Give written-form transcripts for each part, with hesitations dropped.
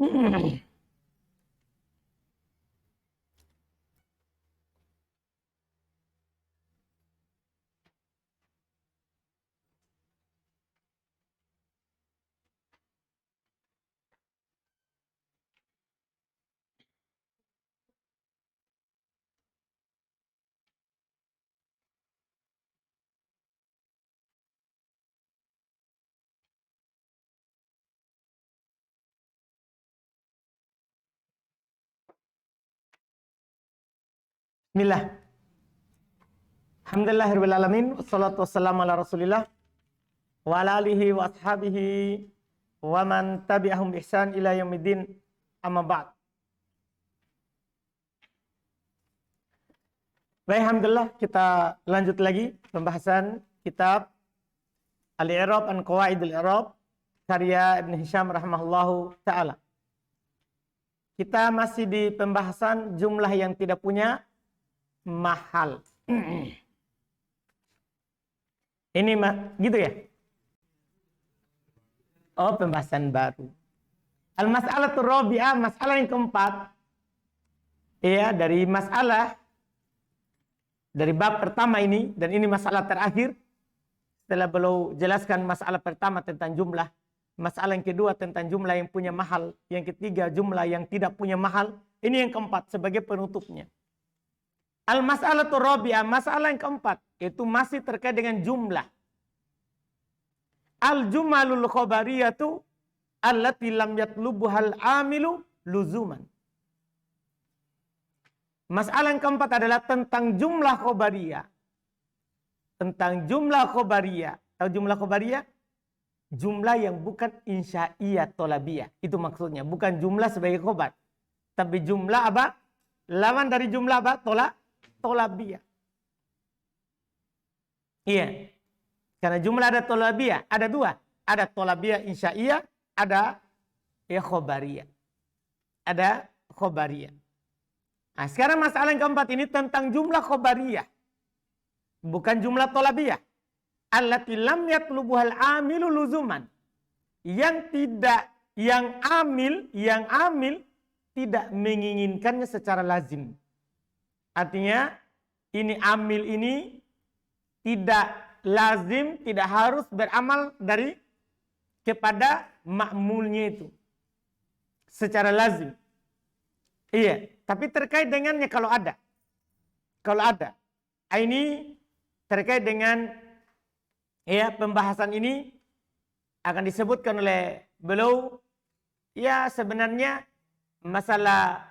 Bismillah. Alhamdulillahirrahmanirrahim. Wassalatu wassalamu ala rasulillah. Wa ala alihi wa ashabihi. Wa man tabi'ahum ihsan ila yaumiddin. Amma ba'd. Baik, alhamdulillah kita lanjut lagi pembahasan kitab Al-I'rab an Qawaidul I'rab karya Ibn Hisham rahimahullahu ta'ala. Kita masih di pembahasan jumlah yang tidak punya mahal. Ini gitu ya? Oh, pembahasan baru. Al-mas'alatur rabi'ah, masalah yang keempat. Ya, dari bab pertama ini, dan ini masalah terakhir. Setelah beliau jelaskan masalah pertama tentang jumlah, masalah yang kedua tentang jumlah yang punya mahal, yang ketiga jumlah yang tidak punya mahal, ini yang keempat sebagai penutupnya. Al-mas'alatur rabi'ah, masalah yang keempat, itu masih terkait dengan jumlah. Al-jumalul khobariyatu allati lam yatlubuhal amilu luzuman. Masalah yang keempat adalah tentang jumlah khobariyah. Tentang jumlah khobariyah. Tahu jumlah khobariyah? Jumlah yang bukan insya'iyah tolabiyah. Itu maksudnya. Bukan jumlah sebagai khobar. Tapi jumlah apa? Lawan dari jumlah apa? Tolabiyah. Iya. Karena jumlah ada tolabiyah. Ada dua. Ada tolabiyah insya'iyah. Ada khobariyah. Ada khobariyah. Nah, sekarang masalah yang keempat ini tentang jumlah khobariyah. Bukan jumlah tolabiyah. Allati lam yatlubuhal amilu luzuman. Yang amil tidak menginginkannya secara lazim. Artinya ini amil ini tidak lazim, tidak harus beramal kepada ma'mulnya itu secara lazim. Iya, tapi terkait dengannya kalau ada. Ini terkait dengan pembahasan ini akan disebutkan oleh beliau. Ya, sebenarnya masalah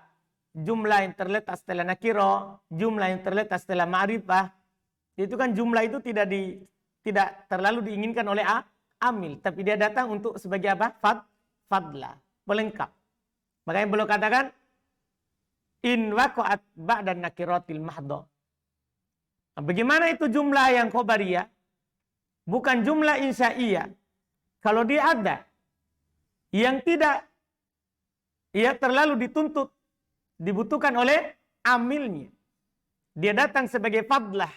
jumlah yang terletak setelah nakiro, jumlah yang terletak setelah ma'rifah, itu kan jumlah itu tidak terlalu diinginkan oleh amil, tapi dia datang untuk sebagai apa? Fadlah, pelengkap. Makanya beliau katakan in waqa'at ba'da nakiratil mahdha. Bagaimana itu jumlah yang khobariyah? Bukan jumlah insya'iyah. Kalau dia ada yang tidak terlalu dibutuhkan oleh amilnya. Dia datang sebagai fadlah,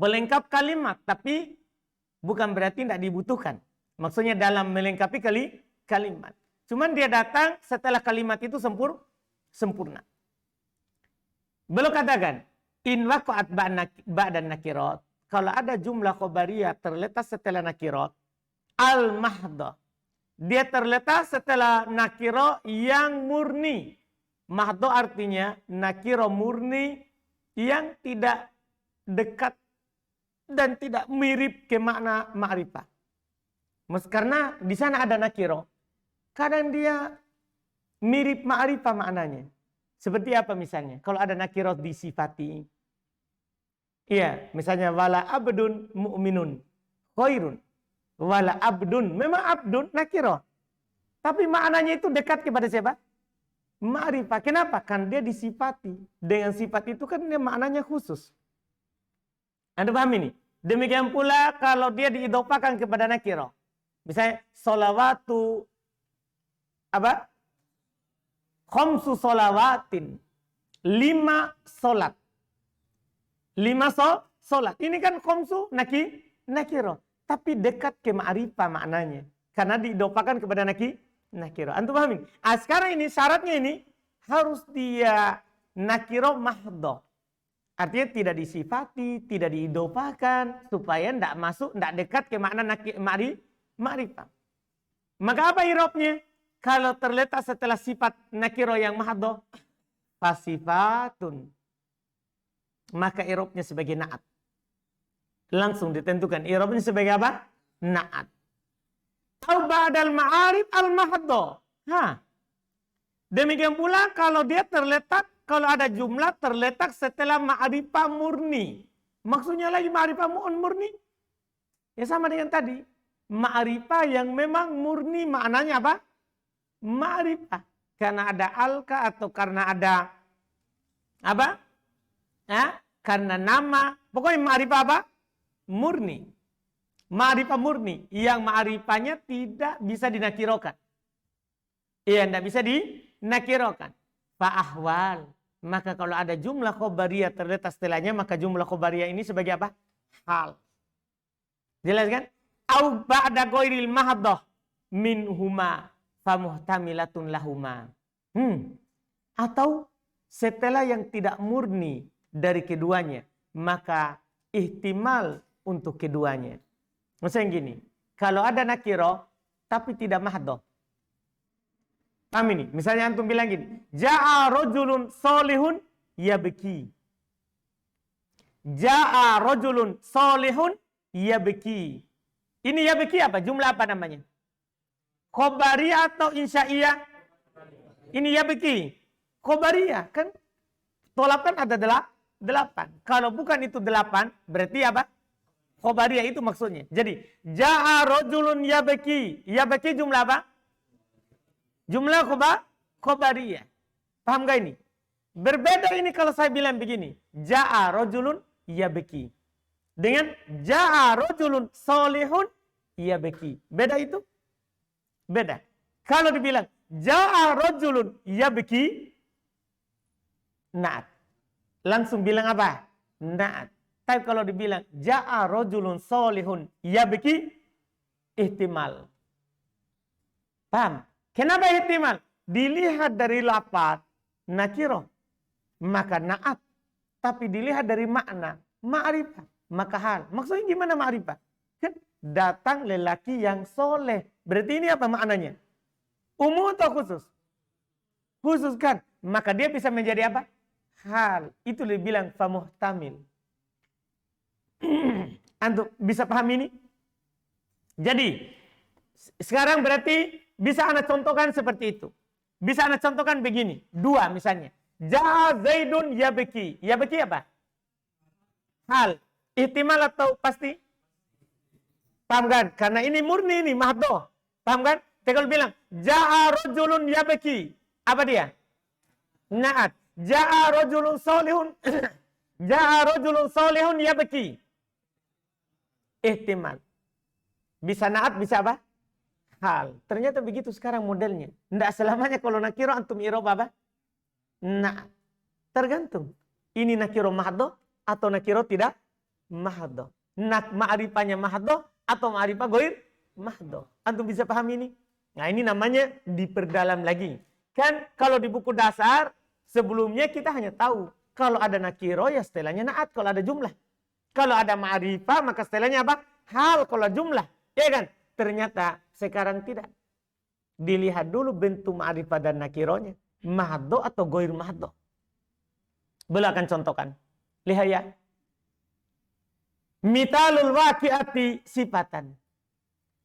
melengkap kalimat, tapi bukan berarti tidak dibutuhkan. Maksudnya dalam melengkapi kalimat. Cuman dia datang setelah kalimat itu sempurna. Beliau katakan, in waqa'at ba'da nakirat. Kalau ada jumlah khobariyah terletak setelah nakirat, al-mahdha. Dia terletak setelah nakiro yang murni. Mahdha artinya nakiro murni yang tidak dekat dan tidak mirip ke makna ma'rifah. Karena di sana ada nakiro. Kadang dia mirip ma'rifah maknanya. Seperti apa misalnya? Kalau ada nakiro disifati. Iya, misalnya wala abdun mu'minun khairun. Wala abdun, memang abdun nakiro. Tapi maknanya itu dekat kepada siapa? Ma'rifah. Kenapa? Kan dia disifati. Dengan sifat itu kan dia maknanya khusus. Anda paham ini? Demikian pula kalau dia diidopakan kepada nakiro. Misalnya solawatu apa? Khamsu solawatin. 5 solat. 5 solat. Ini kan khamsu nakiro. Tapi dekat ke ma'rifah maknanya. Karena diidopakan kepada nakiro. Antum pahamin? Sekarang ini syaratnya ini harus dia nakiro mahdo. Artinya tidak disifati, tidak diidofakan, supaya tidak masuk, tidak dekat ke makna ma'rifah. Maka apa irobnya? Kalau terletak setelah sifat nakiro yang mahdo, fasifatun. Maka irobnya sebagai na'at. Langsung ditentukan irobnya sebagai apa? Na'at. Atau ba'dal ma'arif al-mahdo. Demikian pula kalau dia terletak, kalau ada jumlah terletak setelah ma'rifah murni. Maksudnya lagi ma'rifah murni. Ya sama dengan tadi. Ma'rifah yang memang murni maknanya apa? Ma'rifah. Karena ada alka atau karena ada apa? Karena nama. Pokoknya ma'rifah apa? Murni. Ma'rifah murni. Yang ma'rifahnya tidak bisa dinakirokan. Iya, tidak bisa dinakirokan. Fa'ahwal. Maka kalau ada jumlah khobariyah terletak setelahnya, maka jumlah khobariyah ini sebagai apa? Hal. Jelas kan? Au ba'da ghairil mahdoh minhuma famuhtamilatun lahuma. Atau setelah yang tidak murni dari keduanya, maka ihtimal untuk keduanya. Maksudnya gini, kalau ada nakiro tapi tidak mahdoh. Paham ini? Misalnya antum bilang gini, ja'a rajulun solihun yabki. Ja'a rajulun solihun yabki. Ini yabki apa? Jumlah apa namanya? Khobariyah atau insya'iyah? Ini yabki. Khobariyah. Kan tolak kan ada 8. Kalau bukan itu 8, berarti apa? Khobariyah itu maksudnya. Jadi, ja'a rajulun yabki. Yabki jumlah apa? Jumlah khobariyah. Paham gak ini? Berbeda ini kalau saya bilang begini. Ja'a rajulun yabki. Dengan ja'a rajulun solihun yabki. Beda itu? Beda. Kalau dibilang ja'a rajulun yabki, na'at. Langsung bilang apa? Na'at. Tapi kalau dibilang ja'a rajulun solihun yabki, ihtimal. Paham? Kenapa ihtimal? Dilihat dari lafaz nakiro, maka na'at. Tapi dilihat dari makna ma'rifah, maka hal. Maksudnya gimana ma'rifah? Kan datang lelaki yang soleh. Berarti ini apa maknanya? Umum atau khusus? Khusus kan? Maka dia bisa menjadi apa? Hal. Itu dibilang famuhtamil. Antum bisa paham ini? Jadi, sekarang berarti bisa anda contohkan seperti itu. Bisa anda contohkan begini. 2 misalnya. Ja'a Zaidun yabki. Yabki apa? Hal. Ihtimal atau pasti? Paham kan? Karena ini murni ini, mahdoh. Paham kan? Kalau bilang, ja'a rajulun yabki. Apa dia? Na'at. Ja'a rajulun solihun. Ja'a rajulun solihun yabki. Ihtimal. Bisa na'at, bisa apa? Hal. Ternyata begitu sekarang modelnya. Tidak selamanya kalau nakiro antum irob apa? Nah. Tergantung. Ini nakiro mahdoh atau nakiro tidak mahdoh. Ma'rifahnya mahdoh atau ma'rifah goir mahdoh. Antum bisa paham ini? Nah ini namanya diperdalam lagi. Kan kalau di buku dasar sebelumnya kita hanya tahu. Kalau ada nakiro ya setelahnya na'at kalau ada jumlah. Kalau ada ma'rifah maka setelahnya apa? Hal kalau jumlah. Ya kan? Ternyata sekarang tidak. Dilihat dulu bentuk ma'rifah dan nakironya. Mahdo atau goir mahdo. Beliau akan contohkan. Lihat ya. Mitalul waqi'ati sifatan.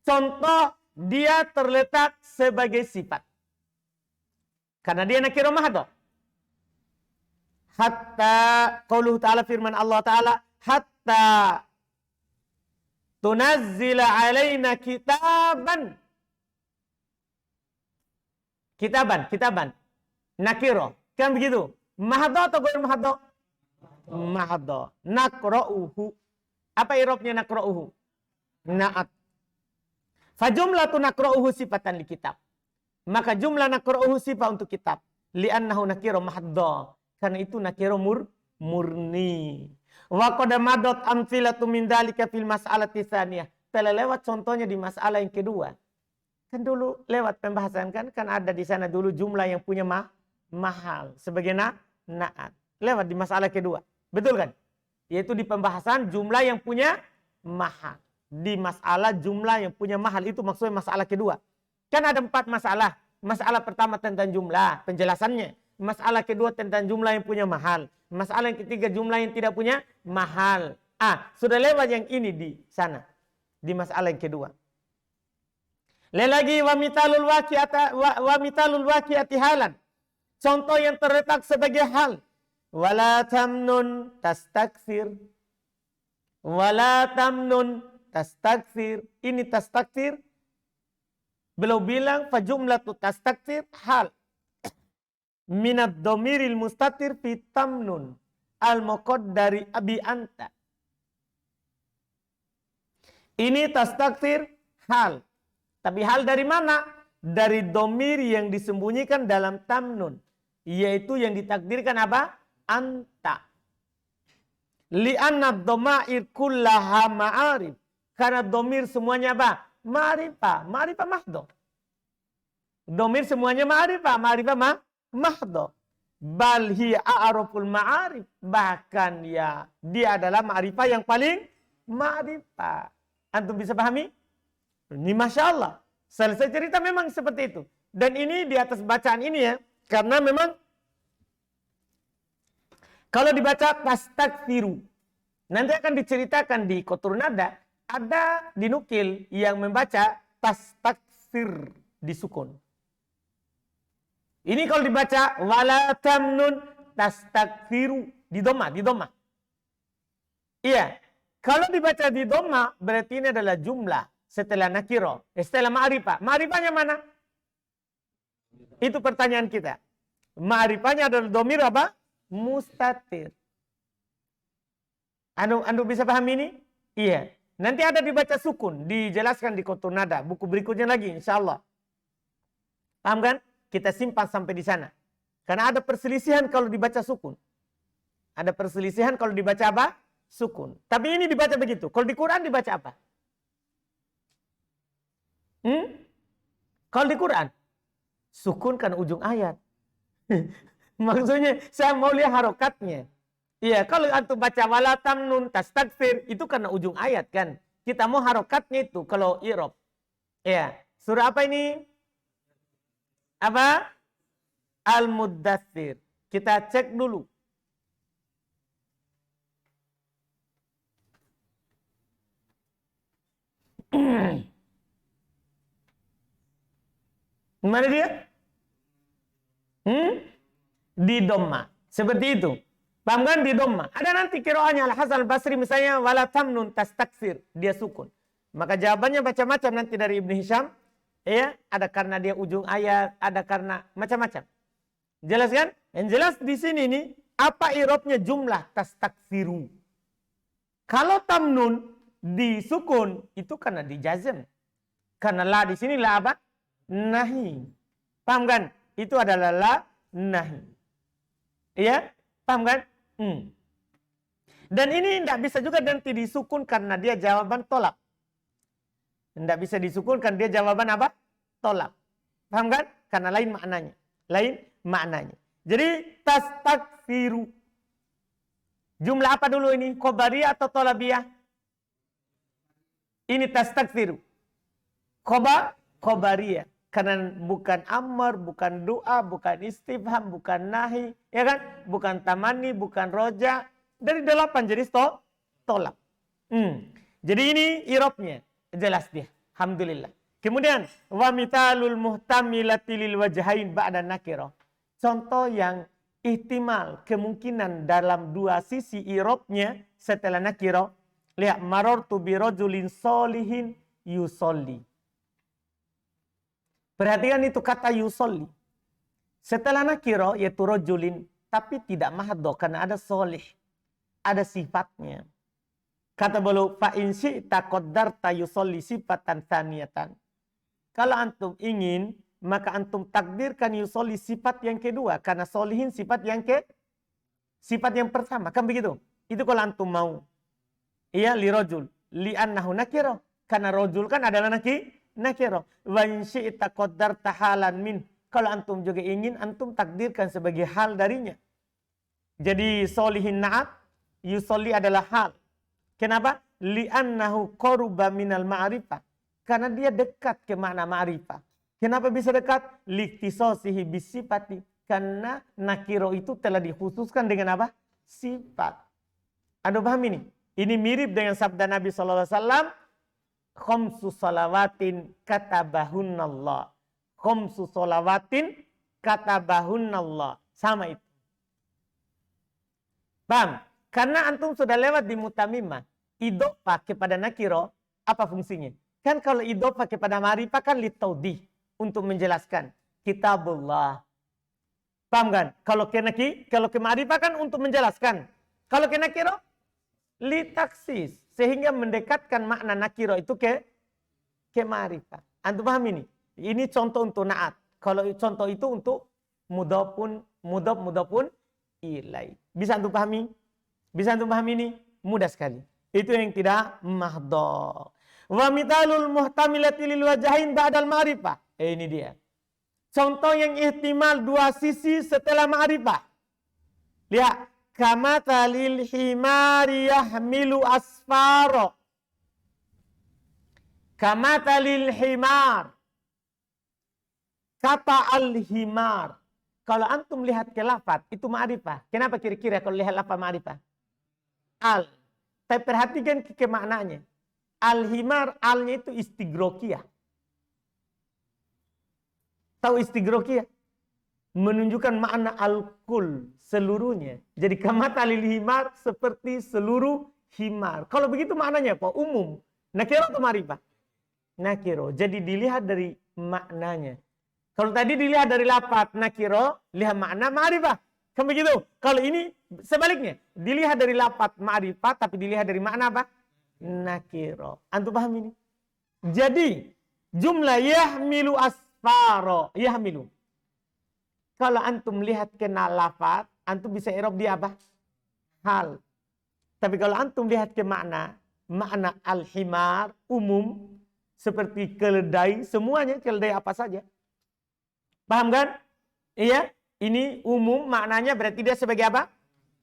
Contoh dia terletak sebagai sifat. Karena dia nakiro mahdo. Hatta qauluhu ta'ala firman Allah Ta'ala. Hatta tunazzila alaina kitaban. Kitaban. Nakiro. Kan begitu? Mahdo atau goir mahdo? Mahdo. Nakro'uhu. Apa irobnya nakro'uhu? Na'at. Fajumlatu nakro'uhu sifatan li kitab. Maka jumlah nakro'uhu sifat untuk kitab. Li'annahu nakiro mahdo. Karena itu nakiro murni. Wa qad madot amthilatu min dzalika fil mas'alati tsaniyah. Telah lewat contohnya di masalah yang kedua. Kan dulu lewat pembahasan kan ada di sana dulu jumlah yang punya mahal sebagai naat. Lewat di masalah kedua. Betul kan? Yaitu di pembahasan jumlah yang punya mahal. Di masalah jumlah yang punya mahal itu maksudnya masalah kedua. Kan ada 4 masalah. Masalah pertama tentang jumlah, penjelasannya. Masalah kedua tentang jumlah yang punya mahal. Masalah yang ketiga jumlah yang tidak punya mahal. Sudah lewat yang ini di sana. Di masalah yang kedua. Lagi wa mitalul waqi'ati halan. Contoh yang terletak sebagai hal. Wala tamnun tastakthir. Wala tamnun tastakthir. Ini tastakthir. Beliau bilang fa jumlatu tastakthir hal. Minad domiril mustatir fi tamnun. Al-muqaddari abi anta. Ini tastakthir hal. Tapi hal dari mana? Dari domir yang disembunyikan dalam tamnun. Yaitu yang ditakdirkan apa? Anta. Li'anna dhama'ir kullaha ma'arif. Karena domir semuanya apa? Ma'rifah. Ma'rifah mahdo. Domir semuanya ma'rifah. Ma'rifah mahdo. Bal hiya a'raful ma'arif. Bahkan ya, dia adalah ma'rifah yang paling ma'rifah. Antum bisa pahami? Ini Masya Allah. Selesai cerita memang seperti itu. Dan ini di atas bacaan ini ya. Karena memang kalau dibaca tastakfiru. Nanti akan diceritakan di Qatrun Nada. Ada dinukil yang membaca tastakfir disukun. Ini kalau dibaca wala tamnun tastakfiru. Di doma. Iya. Kalau dibaca di doma berarti ini adalah jumlah. Setelah nakiro, setelah ma'rifah. Ma'rifahnya mana? Itu pertanyaan kita. Ma'rifahnya adalah domir apa? Mustatir. Anu bisa paham ini? Iya. Nanti ada dibaca sukun. Dijelaskan di Qatrun Nada. Buku berikutnya lagi insya Allah. Paham kan? Kita simpan sampai di sana. Karena ada perselisihan kalau dibaca sukun. Ada perselisihan kalau dibaca apa? Sukun. Tapi ini dibaca begitu. Kalau di Quran dibaca apa? Kalau di Quran, sukun kan ujung ayat. Maksudnya saya mau lihat harokatnya. Iya, kalau antum baca wala tamnun tastakfir, itu karena ujung ayat kan. Kita mau harokatnya itu kalau i'rab. Iya, surah apa ini? Apa? Al-Muddatsir. Kita cek dulu. Mana dia? Di dhamma. Seperti itu. Paham kan? Di dhamma. Ada nanti kiroahnya Al-Hasan Al-Basri misalnya wala tamnun tastakfir. Dia sukun. Maka jawabannya macam-macam nanti dari Ibnu Hisham. Ya, ada karena dia ujung ayat, ada karena macam-macam. Jelas kan? Yang jelas di sini nih apa i'rabnya jumlah tastakfiru. Kalau tamnun disukun itu karena dijazm. Karena la di sini la apa? Nahi. Paham kan? Itu adalah la nahi. Iya? Paham kan? Dan ini tidak bisa juga nanti disukun karena dia jawaban tolak. Tidak bisa disukunkan dia jawaban apa? Tolak. Paham kan? Karena lain maknanya. Lain maknanya. Jadi tastakfiru. Jumlah apa dulu ini? Khobariyah atau tolabiyah? Ini tastakfiru. Khobariyah. Karena bukan amar, bukan doa, bukan istifham, bukan nahi, ya kan? Bukan tamani, bukan roja. Dari 8 jenis tolak. Jadi ini irobnya. Jelas dia. Alhamdulillah. Kemudian wa mitalul muhtamilati lil wajhain ba'da nakirah. Contoh yang ihtimal, kemungkinan dalam 2 sisi irobnya setelah nakirah. Lihat marartu bi rajulin solihin yusolli. Perhatikan itu kata yusolli. Setelah nakiro yaitu rojulin. Tapi tidak mahdo karena ada solih. Ada sifatnya. Kata beliau fa in syi'ta qaddarta yusolli sifatan tsaniyatan. Kalau antum ingin maka antum takdirkan yusolli sifat yang kedua. Karena solihin sifat yang pertama. Kan begitu? Itu kalau antum mau. Iya li rojul. Li annahu nakiro. Karena rojul kan adalah nakiro. Wa in syi'ta qaddarta halan min. Kalau antum juga ingin, antum takdirkan sebagai hal darinya. Jadi solihin na'at, yusolli adalah hal. Kenapa? Li'annahu qaruba minal ma'rifah. Karena dia dekat ke makna ma'rifah. Kenapa bisa dekat? Liktisosihi bisifati. Karena nakiro itu telah dikhususkan dengan apa? Sifat. Anda paham ini? Ini mirip dengan sabda Nabi SAW. Khamsu salawatin katabahunnallah. Khamsu salawatin katabahunnallah. Sama itu. Paham? Karena antum sudah lewat di mutamimah. Idhofah kepada nakiro. Apa fungsinya? Kan kalau idhofah kepada ma'rifah kan litaudih. Untuk menjelaskan. Kitabullah. Paham kan? Kalau ke ma'rifah kan untuk menjelaskan. Kalau ke nakiro, litaksis. Sehingga mendekatkan makna nakiro itu ke ma'rifah. Antum paham ini? Ini contoh untuk na'at. Kalau contoh itu untuk mudhaf ilai. Bisa antum pahami? Bisa antum pahami ini? Mudah sekali. Itu yang tidak mahdhah. Wa mithalul muhtamilati lil wajahin ba'dal ma'rifah. Ini dia. Contoh yang ihtimal dua sisi setelah ma'rifah. Lihat. Kamathalil himari yahmilu asfaro. Kamathalil himar. Kata al-himar. Kalau antum lihat ke lafaz, itu ma'rifah. Kenapa kira-kira kalau lihat lafaz ma'rifah? Al. Tapi perhatikan ke maknanya. Al-himar, alnya itu istigrokiyah. Tahu istigrokiyah? Menunjukkan makna al-kul, seluruhnya. Jadi kamathalil himar, seperti seluruh himar. Kalau begitu maknanya apa? Umum. Nakiro atau ma'rifah? Nakiro. Jadi dilihat dari maknanya. Kalau tadi dilihat dari lafaz nakiro, lihat makna ma'rifah. Kan begitu? Kalau ini sebaliknya. Dilihat dari lafaz ma'rifah, tapi dilihat dari makna apa? Nakiro. Antum paham ini? Jadi, jumlah yahmilu asfaro. Yahmilu. Kalau antum lihat kena lafaz, antum bisa i'rab dia apa? Hal. Tapi kalau antum lihat ke makna al-himar, umum, seperti keledai, semuanya keledai apa saja. Paham kan? Iya, ini umum, maknanya berarti dia sebagai apa?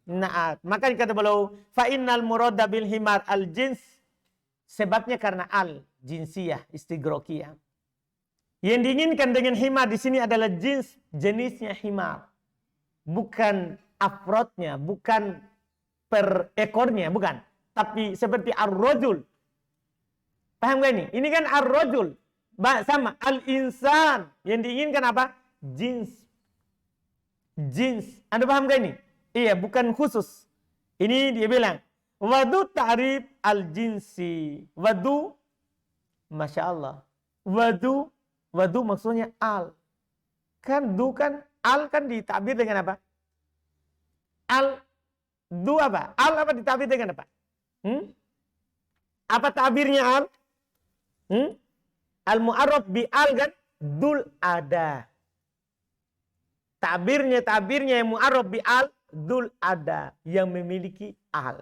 Na'at. Maka dikata beliau, fa'innal murada bil himar al-jins, sebabnya karena al-jinsiyah, istigrokiyah. Yang diinginkan dengan himar di sini adalah jenisnya himar. Bukan afrodnya, bukan per ekornya, bukan. Tapi seperti ar-rajul. Paham gak ini? Ini kan ar-rajul. Sama al-insan. Yang diinginkan apa? Jins. Anda paham gak ini? Iya, bukan khusus. Ini dia bilang. Wadu ta'rif al-jinsi. Wadu. Masya Allah. Wadu maksudnya al. Kan al kan ditabir dengan apa? Apa? Al apa ditabir dengan apa? Apa tabirnya al? Al-mu'arraf bi al kan? Dul ada. Tabirnya yang mu'arraf bi al, dul ada. Yang memiliki al.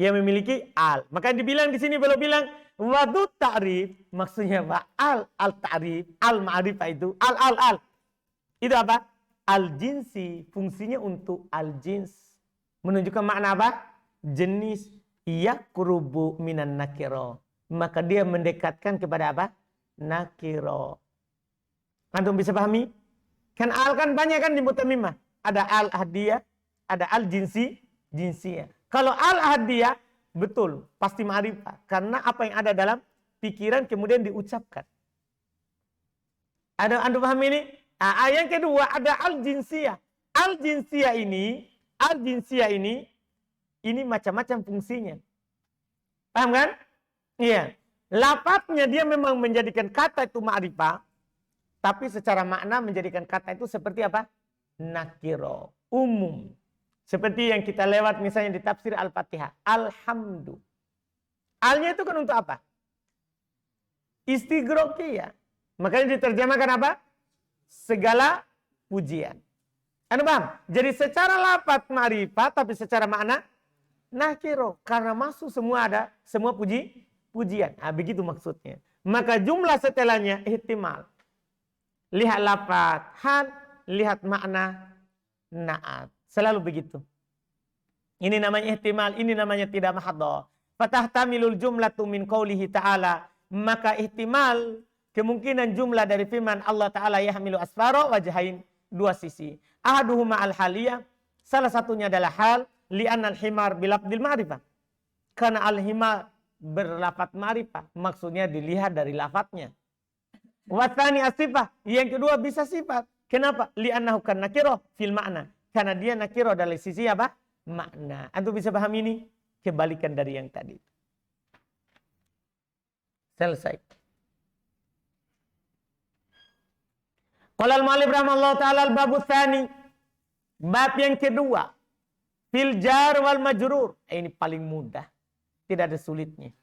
Yang memiliki al. Maka dibilang di sini belum bilang wadu ta'rif, maksudnya apa? Al-ta'rif, al-ma'rifah itu, al. Itu apa? Al-jinsi, fungsinya untuk al-jins. Menunjukkan makna apa? Jenis. Yaqrubu minan nakiro. Maka dia mendekatkan kepada apa? Nakiro. Antum bisa pahami? Kan al kan banyak kan di mutamimah. Ada al-hadiyah, ada al-jinsiyah. Kalau al-hadiyah, betul, pasti ma'rifah. Karena apa yang ada dalam pikiran kemudian diucapkan. Anda paham ini? Yang kedua ada al-jinsiyah. Al-jinsiyah ini macam-macam fungsinya. Paham kan? Iya. Lafadznya dia memang menjadikan kata itu ma'rifah. Tapi secara makna menjadikan kata itu seperti apa? Nakiro. Umum. Seperti yang kita lewat misalnya di tafsir Al-Fatihah. Alhamdu. Alnya itu kan untuk apa? Istighraqiyah. Makanya diterjemahkan apa? Segala pujian. Anda paham? Jadi secara lafaz ma'rifat tapi secara makna nakiro. Karena masuk semua ada, semua pujian. Begitu maksudnya. maka jumlah setelahnya ihtimal. Lihat lafaz had, lihat makna naat. Selalu begitu. Ini namanya ihtimal, ini namanya tidak mahdhah. Fatahtamilul jumlatu min qaulihi ta'ala, maka ihtimal kemungkinan jumlah dari firman Allah Ta'ala yahmilu asfara wajhain, dua sisi. Ahaduhuma al-haliyah, salah satunya adalah hal, li'anna al-himar bilafdil ma'rifah. Karena al-himar berlafaz ma'rifah, maksudnya dilihat dari lafadznya. Wathani asifah, yang kedua bisa sifat. Kenapa? Li'annahu kan nakirah fil makna. Karena dia nakirah dari sisi apa? Makna. Antum bisa paham ini? Kebalikan dari yang tadi. Selesai. Qala al-mu'allif rahimahullah ta'ala al-babu tsani. Bab yang kedua. Fil jar wal majrur. Ini paling mudah. Tidak ada sulitnya.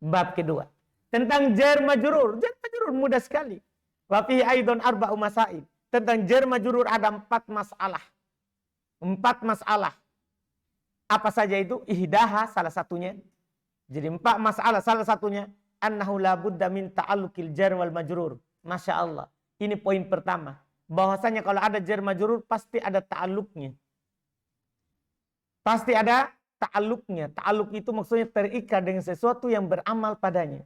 Bab kedua. Tentang jar majrur. Jar majrur mudah sekali. Wa fihi aidon arba'u masail. Tentang jar majrur ada 4 masalah. 4 masalah. Apa saja itu? Ihdaha salah satunya. Jadi 4 masalah salah satunya. Annahu la budda min ta'alluqil jar wal majrur. Masya Allah. Ini poin pertama. Bahwasanya kalau ada jar majrur pasti ada ta'alluqnya. Pasti ada ta'alluqnya. Ta'alluq itu maksudnya terikat dengan sesuatu yang beramal padanya.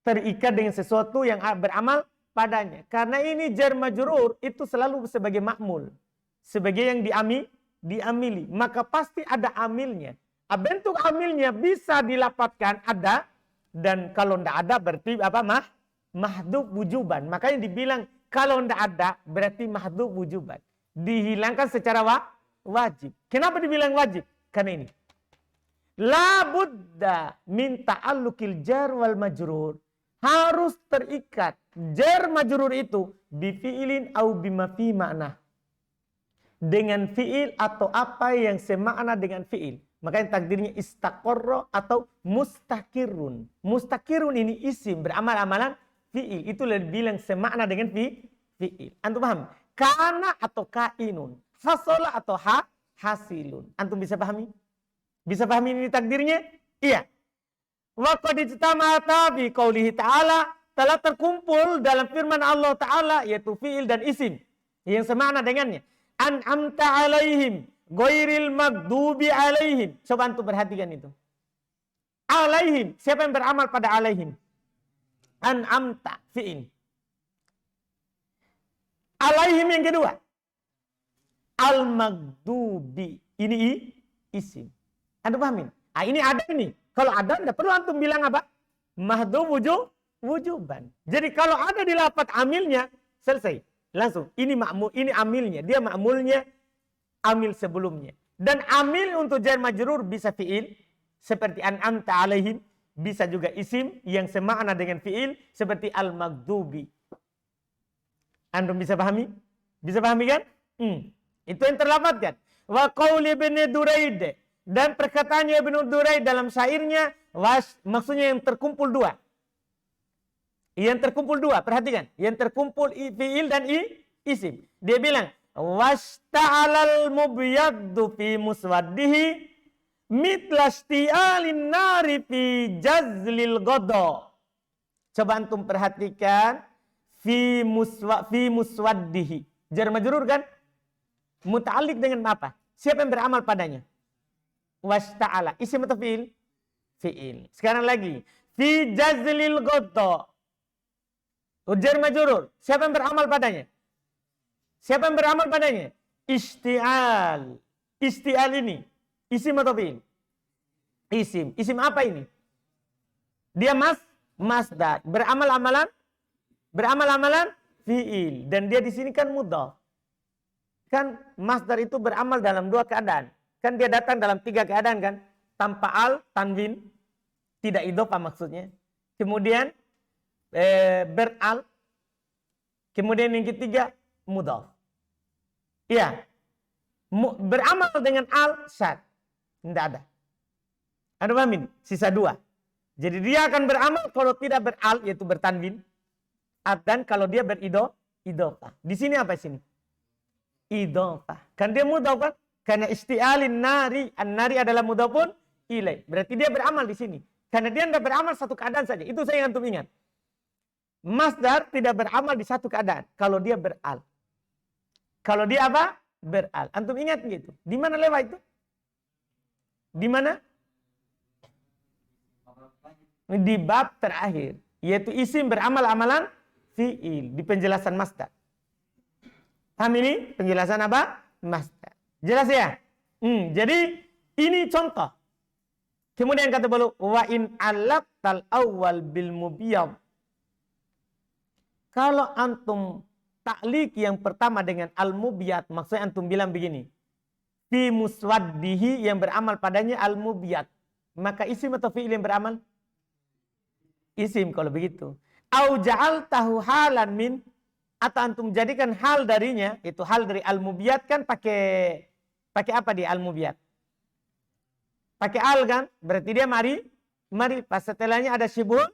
Terikat dengan sesuatu yang beramal padanya. Karena ini jar majrur itu selalu sebagai ma'mul. Sebagai yang diamili. Maka pasti ada amilnya. Bentuk amilnya bisa dilapatkan ada. Dan kalau tidak ada berarti apa? Mahdhuf wujuban. Makanya dibilang kalau tidak ada berarti mahdhuf wujuban. Dihilangkan secara wajib. Kenapa dibilang wajib? Karena ini. La budda min ta'alluqil jar wal majrur. Harus terikat jar majrur itu bifi'ilin au bima fi makna. Dengan fi'il atau apa yang semakna dengan fi'il. Makanya takdirnya istaqarra atau mustakirun. Mustakirun ini isim beramal-amalan fi'il. Itu lebih bilang semakna dengan fi'il. Antum paham? Kana atau kainun. Hasola atau hasilun. Antum bisa pahami? Bisa pahami ini takdirnya? Iya. Wa qad ijtama'ata bi qoulihi ta'ala, telah terkumpul dalam firman Allah Ta'ala yaitu fi'il dan isim yang semakna dengannya. An'amta alaihim ghairil maghdubi alaihim. Coba antum perhatikan itu. Alaihim, siapa yang beramal pada alaihim? An'amta fi'il. Alaihim yang kedua. Al-maghdubi. Ini isim. Antum pahamin? Ini ada ini. Kalau ada, tidak perlu antum bilang apa? Mahdhuf wujuban. Jadi kalau ada di lafaz amilnya, selesai. Langsung. Ini amilnya. Dia ma'mulnya, amil sebelumnya. Dan amil untuk jar majrur bisa fi'il. Seperti an'amta alaihim. Bisa juga isim yang semakna dengan fi'il. Seperti al-maghdubi. Antum bisa pahami? Bisa pahami kan? Itu yang terlafadzkan. Wa qauli ibn Duraid. Dan perkataannya Ibnu Duraid dalam syairnya, maksudnya yang terkumpul 2. Yang terkumpul 2, perhatikan. Yang terkumpul fi'il dan isim. Dia bilang, wasta'alal mubyaddu fi muswaddihi mitlasti'alin nari fi jazlil godo. Coba antum perhatikan, fi muswaddihi. Jar majrur kan? Muta'alliq dengan apa? Siapa yang beramal padanya? Wasta'ala. Isim atau fi'il? Fi'il. Sekarang lagi. Fi jazlil godo. Jar majrur. Siapa yang beramal padanya? Siapa yang beramal padanya? Isti'al. Isti'al ini. Isim atau fi'il? Isim. Isim apa ini? Dia masdar. Beramal-amalan fi'il. Dan dia di sini kan mudhaf. Kan masdar itu beramal dalam 2 keadaan. Kan dia datang dalam 3 keadaan kan. Tanpa al, tanwin. Tidak idhofah maksudnya. Kemudian beral. Kemudian yang ketiga mudhaf. Iya. Beramal dengan al, syad. Tidak ada. Anda pahamin? Sisa 2. Jadi dia akan beramal kalau tidak beral, yaitu bertanwin. Dan kalau dia beridhofah. Di sini apa sini? Idhofah. Kan dia mudhaf kan? Karena isti'alin nari. An-nari adalah mudhafun ilaih. Berarti dia beramal di sini. Karena dia tidak beramal satu keadaan saja. Itu saya yang antum ingat. Masdar tidak beramal di satu keadaan. Kalau dia beral. Kalau dia apa? Beral. Antum ingat gitu. Di mana lewat itu? Di mana? Di bab terakhir. Yaitu isim beramal amalan fi'il. Di penjelasan masdar. Paham ini? Penjelasan apa? Masdar. Jelas ya? Jadi ini contoh. Kemudian kata beliau, wa in alaqtal awwal bil mubiyad. Kalau antum taklik yang pertama dengan al-mubiyad, maksudnya antum bilang begini. Fi muswaddihi yang beramal padanya al-mubiyad. Maka isim atau fi'il yang beramal? Isim kalau begitu. Au ja'altahu halan min, atau antum jadikan hal darinya, itu hal dari al-mubiyad kan pakai apa di al-mubiyad? Pakai al kan? Berarti dia mari. Pas setelahnya ada syibul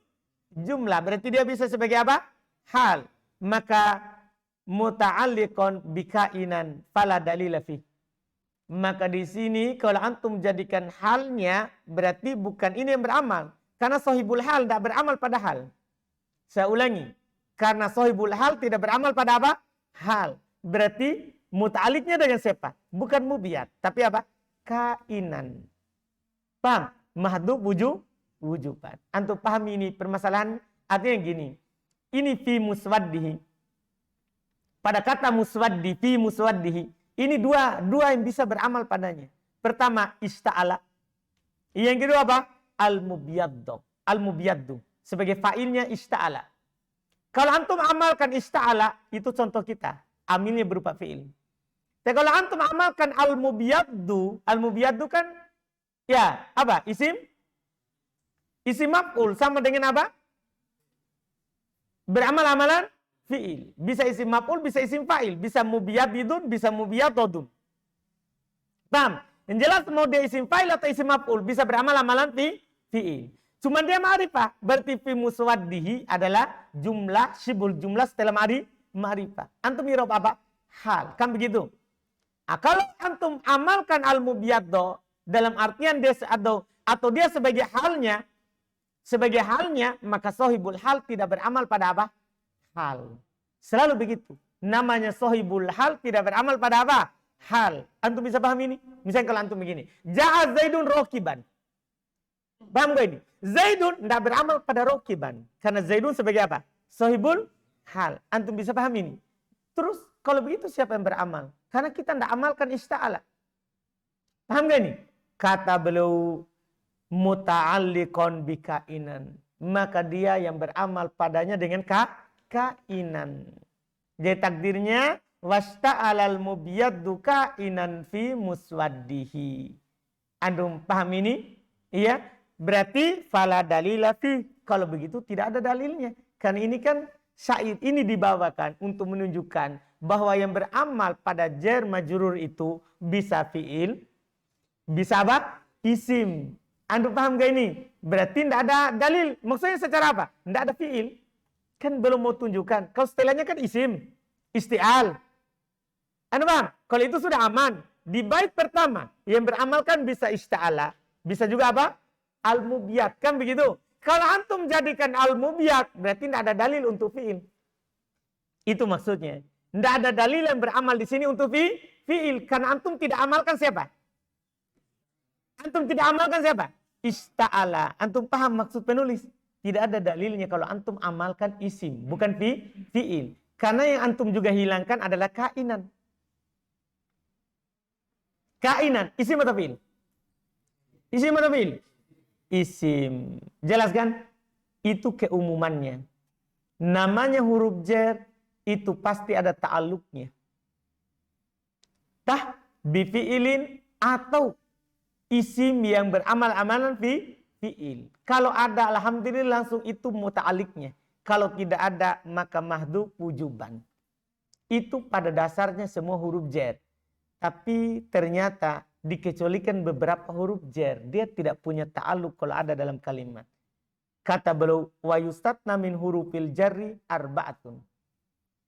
jumlah. Berarti dia bisa sebagai apa? Hal. Maka muta'alliqon bikainan fala dalila fi. Maka di sini kalau antum jadikan halnya berarti bukan ini yang beramal. Karena sahibul hal tidak beramal pada hal. Saya ulangi. Karena sahibul hal tidak beramal pada apa? Hal. Berarti muta'alliqnya dengan siapa? Bukan mubiyad. Tapi apa? Kainan. Paham? Mahdhuf wujuban. Antum paham ini permasalahan? Artinya gini. Ini fi muswaddihi. Pada kata muswaddi, fi muswaddihi. Ini dua yang bisa beramal padanya. Pertama, ista'ala. Yang kedua apa? Al-mubiyaddu. Al-mubiyaddu. Sebagai fa'ilnya ista'ala. Kalau antum amalkan ista'ala, itu contoh kita. Amilnya berupa fi'il. Tapi kalau antum amalkan al-mubiyaddu kan ya, apa? Isim maf'ul sama dengan apa? Beramal amalan fi'il. Bisa isim maf'ul, bisa isim fa'il, bisa mubiyadidun, bisa mubiyadodun. Paham? Yang jelas mau dia isim fa'il atau isim maf'ul, bisa beramal amalan fi'il. Cuma dia ma'rifah. Berarti fi muswaddihi adalah jumlah, syibul jumlah setelah ma'rifah. Antum irob apa? Hal. Kan begitu? Nah, kalau antum amalkan al-mubiyaddo dalam artian dia atau dia sebagai halnya, maka sahibul hal tidak beramal pada apa? Hal. Selalu begitu. Namanya sahibul hal tidak beramal pada apa? Hal. Antum bisa paham ini? Misalnya kalau antum begini. Ja'a Zaidun rokiban. Paham gak ini? Zaidun tidak beramal pada rokiban. Karena Zaidun sebagai apa? Sahibul hal. Antum bisa paham ini? Terus kalau begitu siapa yang beramal? Karena kita tidak amalkan ista'ala. Paham gak ini? Kata beliau muta'alliqon bikainan. Maka dia yang beramal padanya dengan kainan. Jadi takdirnya wasta'alal mubiyaddu kainan fi muswaddihi. Antum paham ini? Iya. Berarti fala dalila fi. Kalau begitu tidak ada dalilnya. Karena ini kan syair ini dibawakan untuk menunjukkan bahwa yang beramal pada jar majrur itu bisa fi'il, bisa apa? Isim. Antum paham gak ini? Berarti tidak ada dalil. Maksudnya secara apa? Tidak ada fi'il. Kan belum mau tunjukkan. Kalau setelahnya kan isim. Isti'al. Antum paham? Kalau itu sudah aman. Di bait pertama. Yang beramalkan bisa ista'ala. Bisa juga apa? Al-mubiyad. Kan begitu? Kalau antum jadikan al-mubiyad. Berarti tidak ada dalil untuk fi'il. Itu maksudnya. Tidak ada dalil yang beramal di sini untuk fi'il. Karena antum tidak amalkan siapa? Antum tidak amalkan siapa? Ista'ala. Antum paham maksud penulis? Tidak ada dalilnya kalau antum amalkan isim. Bukan fi'il. Karena yang antum juga hilangkan adalah kainan. Kainan. Isim atau fi'il? Isim atau fi'il? Isim. Jelaskan? Itu keumumannya. Namanya huruf jar itu pasti ada ta'alluqnya. Tah bifi'ilin atau isim yang beramal amalan fi'il. Kalau ada alhamdulillah langsung itu muta'aliknya. Kalau tidak ada maka mahdhuf wujuban. Itu pada dasarnya semua huruf jar. Tapi ternyata dikecualikan beberapa huruf jar. Dia tidak punya ta'alluq kalau ada dalam kalimat. Kata beliau wa yustatna min hurufil jarri arba'atun.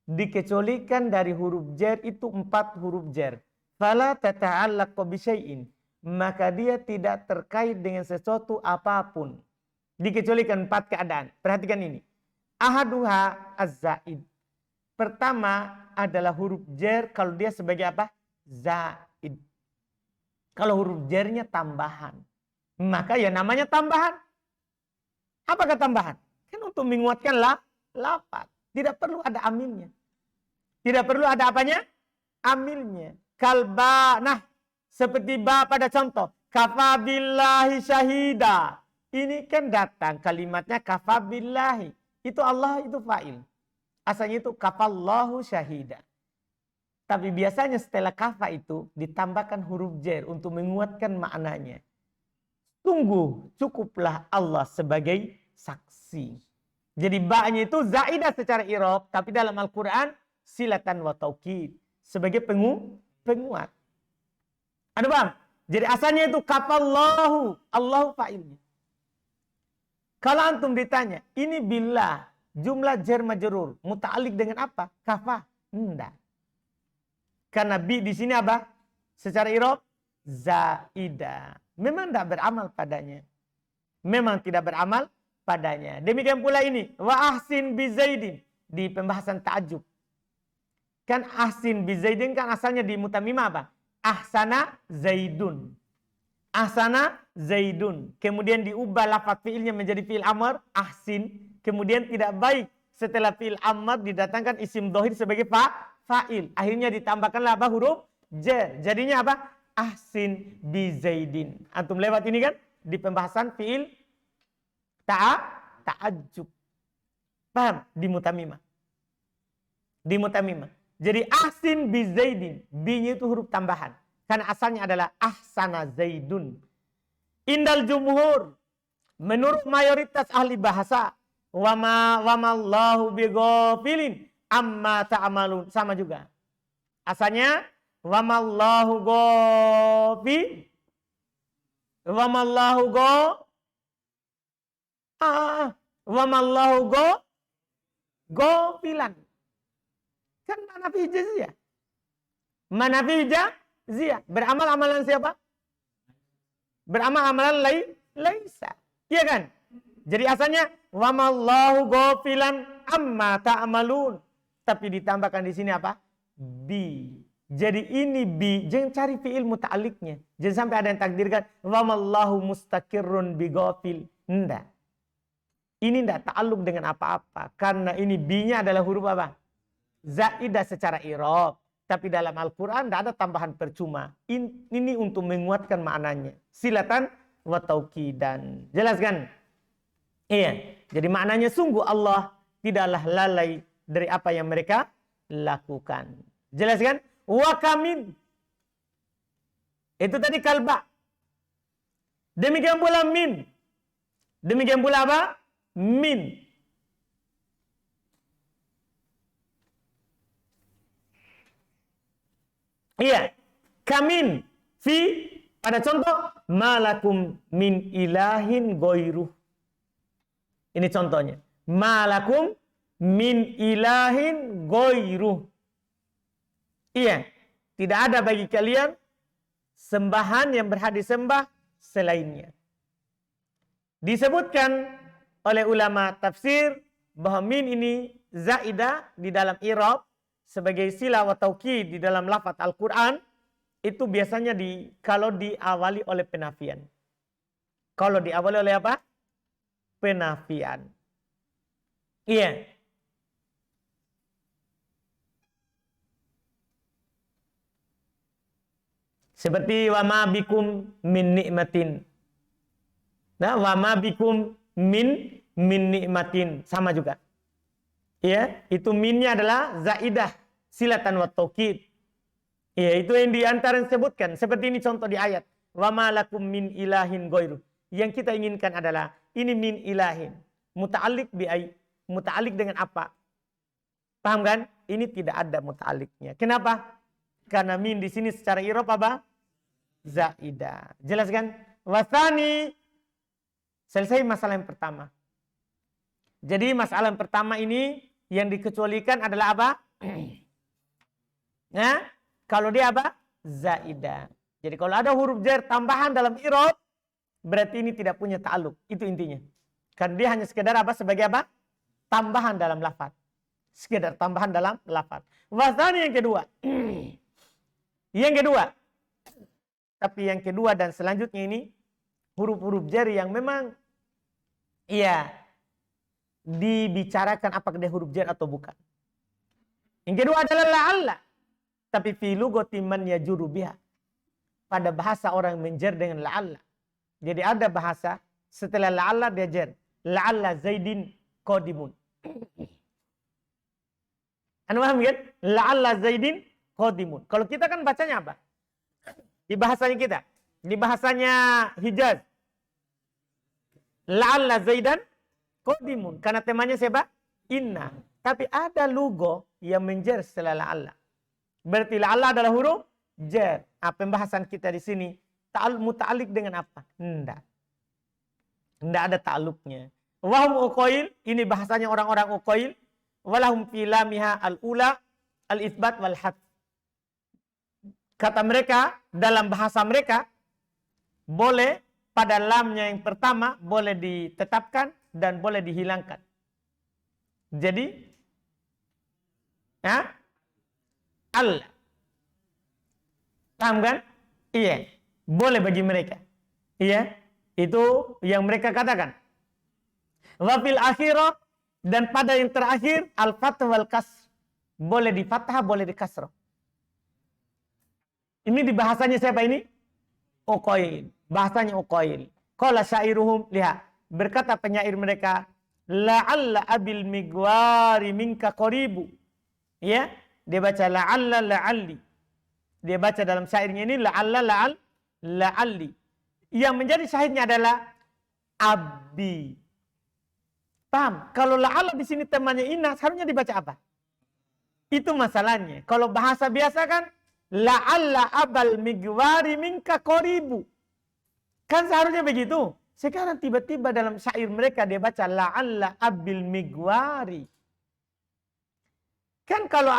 Dikecualikan dari huruf jar itu 4 huruf jar. Fala tata'allaqu bi syai'in. Maka dia tidak terkait dengan sesuatu apapun. Dikecualikan 4 keadaan. Perhatikan ini. Ahaduha az-zaid. Pertama adalah huruf jar kalau dia sebagai apa? Zaid. Kalau huruf jarnya tambahan, maka ya namanya tambahan. Apakah tambahan? Kan untuk menguatkan lafaz. Tidak perlu ada amilnya. Tidak perlu ada apanya? Amilnya. Kalba. Nah, seperti ba pada contoh. Kafa billahi syahida. Ini kan datang kalimatnya kafa billahi. Itu Allah, itu fa'il. Asalnya itu kafallahu syahida. Tapi biasanya setelah kafa itu ditambahkan huruf jar untuk menguatkan maknanya. Sungguh cukuplah Allah sebagai saksi. Jadi ba'nya itu zaidah secara i'rab, tapi dalam Al-Quran silatan wa taukid sebagai penguat. Ada bang? Jadi asalnya itu kafallahu, Allahu fa'ilnya. Kalau antum ditanya, ini billah, jumlah jar majrur, muta'alliq dengan apa? Kafa? Enggak. Karena bi di sini apa? Secara i'rab zaidah. Memang tidak beramal padanya. Memang tidak beramal padanya. Demikian pula ini, wa ahsin bi zaidin di pembahasan ta'ajub. Kan ahsin bi zaidin kan asalnya di mutamimah apa? Ahsana zaidun. Ahsana zaidun. Kemudian diubah lafaz fiilnya menjadi fiil amr, ahsin. Kemudian tidak baik setelah fiil amr didatangkan isim dhohir sebagai fa'il. Akhirnya ditambahkanlah apa? Huruf jar. Jadinya apa? Ahsin bi zaidin. Antum lewat ini kan di pembahasan fiil ta'ajub. Paham? Di mutamimah. Di mutamimah. Jadi ahsin bi zaidin. Bi-nya itu huruf tambahan. Karena asalnya adalah ahsana zaidun. Indal jumhur. Menurut mayoritas ahli bahasa. Wama Allahu bighafilin amma ta'malun. Sama juga. Asalnya wamallahu ghafil. Wamallahu ghafilan. Kan mana fi jaziyah. Mana fi jaziyah. Beramal amalan siapa? Beramal amalan laisa. Iya kan? Jadi asalnya wamallahu ghafilan amma ta'malun. Tapi ditambahkan di sini apa? Bi. Jadi ini bi, jangan cari fi'il muta'alliqnya. Jangan sampai ada yang takdirkan wamallahu mustaqirrun bi ghafil. Enggak. Ini enggak ta'alluq dengan apa-apa karena ini bi-nya adalah huruf apa? Zaidah secara i'rab. Tapi dalam Al-Quran tidak ada tambahan percuma. Ini untuk menguatkan maknanya. Silatan wa taukidan. Jelas kan? Iya. Jadi maknanya sungguh Allah tidaklah lalai dari apa yang mereka lakukan. Jelas kan? Wa kamin. Itu tadi kalba. Demikian pula min. Demikian pula apa? Min. Iya. Kamin. Fi. Pada contoh. Malakum min ilahin goiruh. Ini contohnya. Malakum min ilahin goiruh. Iya. Tidak ada bagi kalian sembahan yang berhak disembah selainnya. Disebutkan oleh ulama tafsir bahwa min ini zaidah di dalam i'rab sebagai sila wa taukid di dalam lafaz Al-Quran itu biasanya kalau diawali oleh penafian. Kalau diawali oleh apa? Penafian. Iya. Seperti wa ma bikum min nikmatin. Nah, wa ma bikum min nikmatin sama juga. Ya, itu minnya adalah zaidah silatan wa taukid. Ya, itu yang diantara disebutkan. Seperti ini contoh di ayat. Wa ma lakum min ilahin ghairu. Yang kita inginkan adalah ini min ilahin. Muta'alliq muta'alliq dengan apa? Paham kan? Ini tidak ada muta'alliqnya. Kenapa? Karena min di sini secara i'rab apa? Zaidah. Jelas kan? Wasani. Selesai masalah yang pertama. Jadi masalah yang pertama ini yang dikecualikan adalah apa? Nah, kalau dia apa? Zaidah. Jadi kalau ada huruf jar tambahan dalam i'rab, berarti ini tidak punya ta'alluq. Itu intinya. Kan dia hanya sekedar apa? Sebagai apa? Tambahan dalam lafaz. Sekedar tambahan dalam lafaz. Wasani yang kedua. Yang kedua. Tapi yang kedua dan selanjutnya ini huruf-huruf jar yang memang dibicarakan apakah dia huruf jar atau bukan. Yang kedua adalah la'alla. Tapi fi lugati man yajuru biha. Pada bahasa orang menjer dengan la'alla. Jadi ada bahasa setelah la'alla dia jar. La'alla Zaidin qadimun. Anda paham kan? La'alla Zaidin qadimun. Kalau kita kan bacanya apa? Di bahasanya kita. Di bahasanya Hijaz. La'alla Zaidan qadimun. Karena temanya siapa? Inna. Tapi ada lugo yang menjer setelah la'alla. Berarti la'alla adalah huruf jar. Pembahasan kita di sini muta'alliq dengan apa? Enggak. Enggak ada ta'alluqnya. Wahum uqail, ini bahasanya orang-orang uqail. Walahum fi lamiha al-ula al-itsbat wal had. Kata mereka, dalam bahasa mereka, boleh pada lamnya yang pertama boleh ditetapkan dan boleh dihilangkan. Jadi, Allah. Paham kan? Iya. Boleh bagi mereka. Iya. Itu yang mereka katakan. Wafil akhirah. Dan pada yang terakhir, al-fath wal kasr. Boleh di fathah, boleh di kasrah. Ini di bahasanya siapa ini? Uqail. Bahasanya Uqail. Qala syairuhum, lihat. Berkata penyair mereka, la'alla abil migwari minka qaribu. Ya, dia baca la'alla la'alli. Dia baca dalam syairnya ini la'alla la'alli. Yang menjadi syahidnya adalah abi. Paham? Kalau la'alla di sini temannya inna, seharusnya dibaca apa? Itu masalahnya. Kalau bahasa biasa kan la'alla abal migwari minka qaribu. Kan seharusnya begitu. Sekarang tiba-tiba dalam syair mereka dia baca la'alla abil migwari. Kan kalau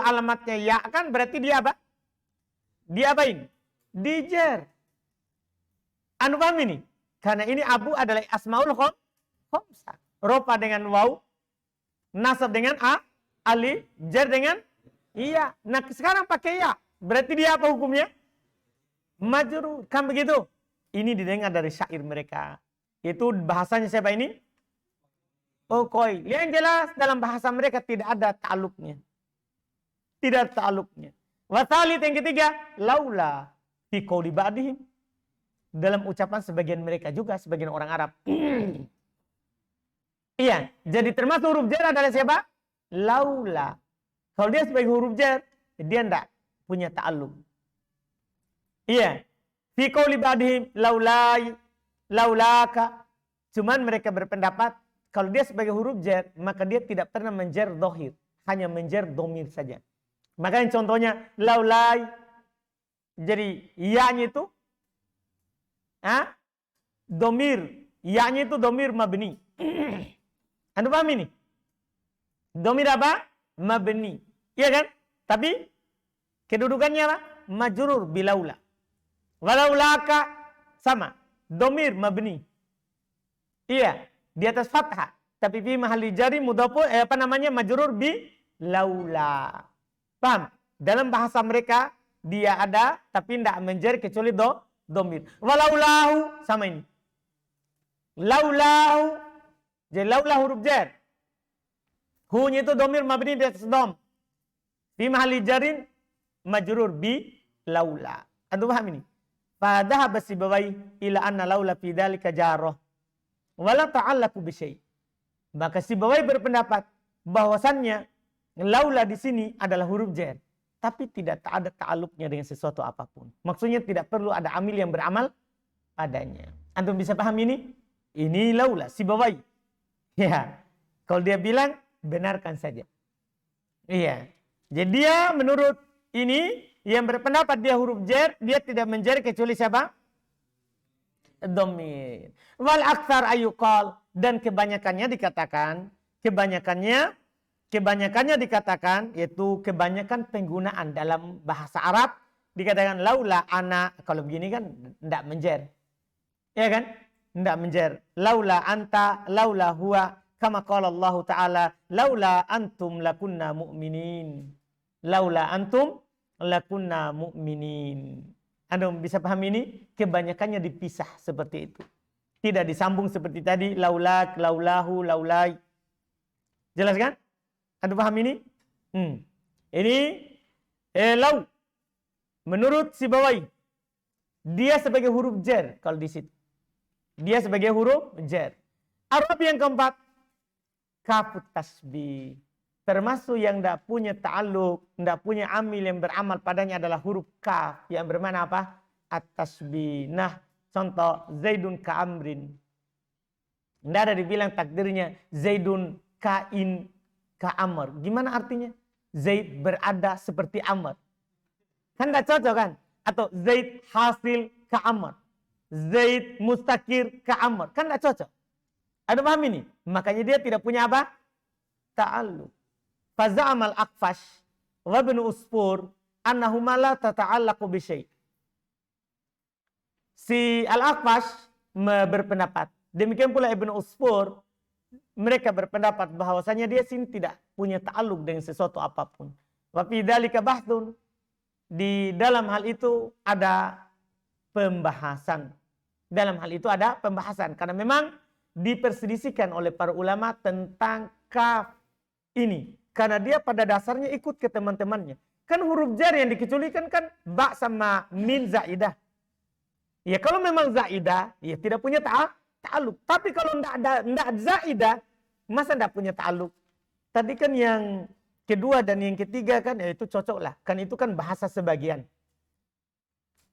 alamatnya ya kan berarti dia apa? Dia apain? Dijer. Anu paham ini? Karena ini abu adalah asmaul khamsah. Ropa dengan waw, nasab dengan a, alif, jar dengan iya. Nah sekarang pakai ya. Berarti dia apa hukumnya? Majrur. Kan begitu? Ini didengar dari syair mereka. Itu bahasanya siapa ini? Uqail. Yang jelas dalam bahasa mereka tidak ada ta'alluqnya. Tidak ada ta'alluqnya. Wasalit yang ketiga, laula fi qouli ba'dihim. Dalam ucapan sebagian mereka juga, sebagian orang Arab. Iya, jadi termasuk huruf jar adalah siapa? Laula. Kalau dia sebagai huruf jar, dia enggak punya ta'alluq. Iya. Fi qouli ba'dihim laulaka. Cuman mereka berpendapat kalau dia sebagai huruf jar, maka dia tidak pernah menjer dohir, hanya menjer domir saja. Makanya contohnya laulai. Jadi ya-nya itu domir. Ya-nya itu domir mabni. Anda paham ini? Domir apa? Mabni. Iya kan? Tapi kedudukannya apa? Majrur bilaula. Walaulaka sama. Domir mabni. Iya, di atas fathah. Tapi fi mahalli jari mudhafu majrur bi laula. Paham? Dalam bahasa mereka dia ada tapi tidak menjer kecuali domir. Walaulahu sama ini. Laulahu. Jadi laulah huruf jar. Hu-nya itu domir mabni di atas dom. Fi mahalli jarin majrur bi laula. Anda paham ini? Fa dhahaba Sibawai ila anna laula fi dzalika jarah. Wala ta'allaqu bi syai'. Maka Sibawai berpendapat bahwasannya laula di sini adalah huruf jar, tapi tidak ada ta'alluqnya dengan sesuatu apapun. Maksudnya tidak perlu ada amil yang beramal padanya. Antum bisa paham ini? Ini laula Sibawai. Ya. Kalau dia bilang benarkan saja. Iya. Jadi dia menurut ini yang berpendapat dia huruf jar, dia tidak menjer kecuali siapa? Domir. Wal aktsar ayuqal, dan kebanyakannya dikatakan yaitu kebanyakan penggunaan dalam bahasa Arab dikatakan laula ana, kalau begini kan tidak menjer. Ya kan? Tidak menjer. Laula anta, laula huwa. Kama qala Allah Ta'ala, laula antum lakunna mu'minin. Laula antum lakunna mu'minin. Anda bisa paham ini? Kebanyakannya dipisah seperti itu. Tidak disambung seperti tadi. Laulak, laulahu, laulai. Jelas kan? Anda paham ini? Ini lau. Menurut Sibawai, dia sebagai huruf jar kalau di situ. Dia sebagai huruf jar. Arab yang keempat, kafut tasbih. Termasuk yang tidak punya ta'aluk, tidak punya amil yang beramal padanya adalah huruf kaf. Yang bermakna apa? At-tasbih. Nah, contoh, Zaidun ka'amrin. Tidak ada dibilang takdirnya Zaidun ka'in ka'amr. Gimana artinya? Zaid berada seperti Amr. Kan tidak cocok kan? Atau Zaid hasil ka'amr. Zaid mustakir ka'amr. Kan tidak cocok. Ada paham ini? Makanya dia tidak punya apa? Ta'alluq. Faza'amal Aqfash wa Ibnu Usfur annahuma la tata'allaqu bi syai'. Si Al-Aqfash berpendapat, demikian pula Ibnu Usfur, mereka berpendapat bahwasanya dia sini tidak punya ta'alluq dengan sesuatu apapun. Wa fi dzalika bahthun. Di dalam hal itu ada pembahasan. Dalam hal itu ada pembahasan karena memang diperselisihkan oleh para ulama tentang kaf ini. Karena dia pada dasarnya ikut ke teman-temannya. Kan huruf jar yang dikecualikan kan ba sama min zaidah. Ya kalau memang zaidah, ya tidak punya ta'aluk. Tapi kalau tidak zaidah, masa tidak punya ta'aluk? Tadi kan yang kedua dan yang ketiga kan, ya itu cocok lah. Kan itu kan bahasa sebagian.